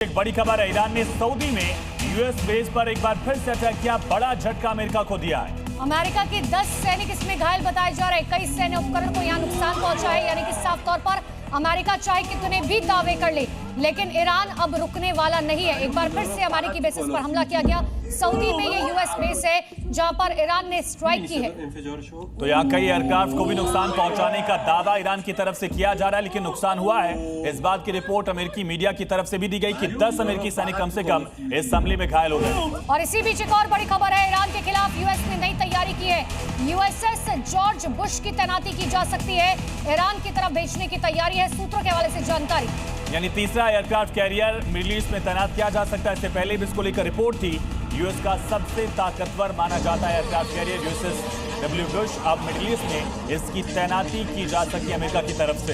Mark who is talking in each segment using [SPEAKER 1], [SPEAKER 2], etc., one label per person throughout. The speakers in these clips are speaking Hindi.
[SPEAKER 1] एक बड़ी खबर है, ईरान ने सऊदी में यूएस बेस पर एक बार फिर से अटैक किया। बड़ा झटका अमेरिका को दिया है।
[SPEAKER 2] अमेरिका के 10 सैनिक इसमें घायल बताए जा रहे हैं। कई सैन्य उपकरण को यहाँ नुकसान पहुंचा है, यानी कि साफ तौर पर अमेरिका चाहे कितने भी दावे कर ले, लेकिन ईरान अब रुकने वाला नहीं है। एक बार फिर से अमेरिकी बेसिस पर हमला किया गया। सऊदी में ये यूएस बेस है जहां पर ईरान ने स्ट्राइक की है।
[SPEAKER 1] तो यहाँ कई एयरक्राफ्ट को भी नुकसान पहुंचाने का दावा ईरान की तरफ से किया जा रहा है, लेकिन नुकसान हुआ है। इस बात की रिपोर्ट अमेरिकी मीडिया की तरफ से भी दी गई कि 10 अमेरिकी सैनिक कम से कम इस हमले में घायल हो गए।
[SPEAKER 2] और इसी बीच एक और बड़ी खबर है, ईरान के खिलाफ यूएस ने नई तैयारी की है। यूएसएस जॉर्ज बुश की तैनाती की जा सकती है। ईरान की तरफ भेजने की तैयारी है, सूत्रों के हवाले से जानकारी।
[SPEAKER 1] यानी तीसरा एयरक्राफ्ट कैरियर मिडिल ईस्ट में तैनात किया जा सकता है। इससे पहले भी इसको लेकर रिपोर्ट थी। यूएस का सबसे ताकतवर माना जाता है aircraft carrier USS W Bush. अब मिडिल ईस्ट में इसकी तैनाती की जा सकती है अमेरिका की तरफ से।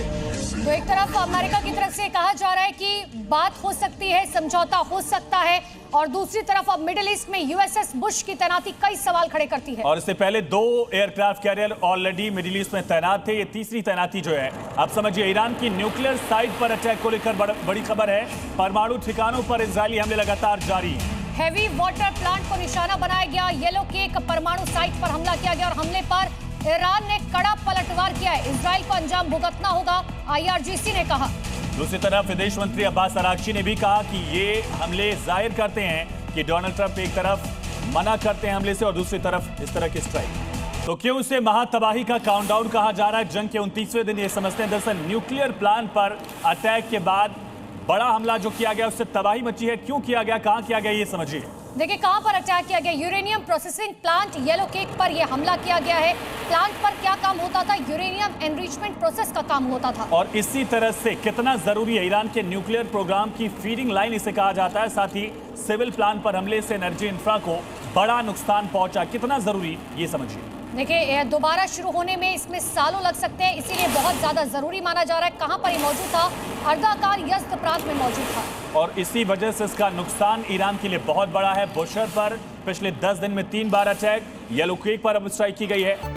[SPEAKER 2] तो एक तरफ अमेरिका की तरफ से कहा जा रहा है कि बात हो सकती है, समझौता हो सकता है, और दूसरी तरफ अब मिडिल ईस्ट में यूएसएस बुश की तैनाती कई सवाल खड़े करती है।
[SPEAKER 1] और इससे पहले 2 aircraft carrier already middle east में तैनात थे। ये तीसरी तैनाती जो है, अब समझिए ईरान की न्यूक्लियर साइट पर अटैक को लेकर बड़ी खबर है। परमाणु ठिकानों पर इजरायली हमले लगातार जारी हैं।
[SPEAKER 2] हैवी वाटर प्लांट को निशाना बनाया गया। येलो केक परमाणु साइट पर हमला किया गया और हमले पर ईरान ने कड़ा पलटवार किया है। इजराइल को अंजाम भुगतना होगा, आईआरजीसी ने कहा।
[SPEAKER 1] दूसरी तरफ विदेश मंत्री अब्बास अरागची ने भी कहा कि ये हमले जाहिर करते हैं कि डोनाल्ड ट्रंप एक तरफ मना करते हैं हमले से और दूसरी तरफ इस तरह की स्ट्राइक। तो क्यों इसे महातबाही का काउंटडाउन कहा जा रहा है? जंग के 29वें दिन ये समझते हैं। दरअसल न्यूक्लियर प्लांट पर अटैक के बाद बड़ा हमला जो किया गया उससे तबाही मची है। क्यों किया गया, कहां किया गया, ये समझिए।
[SPEAKER 2] देखिए कहां पर अटैक किया गया। Uranium processing plant yellow cake पर यह हमला किया गया है। प्लांट पर क्या काम होता था? यूरेनियम एनरिचमेंट प्रोसेस का काम होता था।
[SPEAKER 1] और इसी तरह से कितना जरूरी है ईरान के न्यूक्लियर प्रोग्राम की फीडिंग लाइन इसे कहा जाता है। साथ ही सिविल प्लांट पर हमले से एनर्जी इंफ्रा को बड़ा नुकसान पहुंचा। कितना जरूरी, ये समझिए।
[SPEAKER 2] देखिए दोबारा शुरू होने में इसमें सालों लग सकते हैं, इसीलिए बहुत ज्यादा जरूरी माना जा रहा है। कहां पर ये मौजूद था? अर्दाकार यज़्द प्रांत में मौजूद था,
[SPEAKER 1] और इसी वजह से इसका नुकसान ईरान के लिए बहुत बड़ा है। बुशर पर पिछले 10 दिन में 3 बार अटैक, येलो केक पर अब स्ट्राइक की गई है।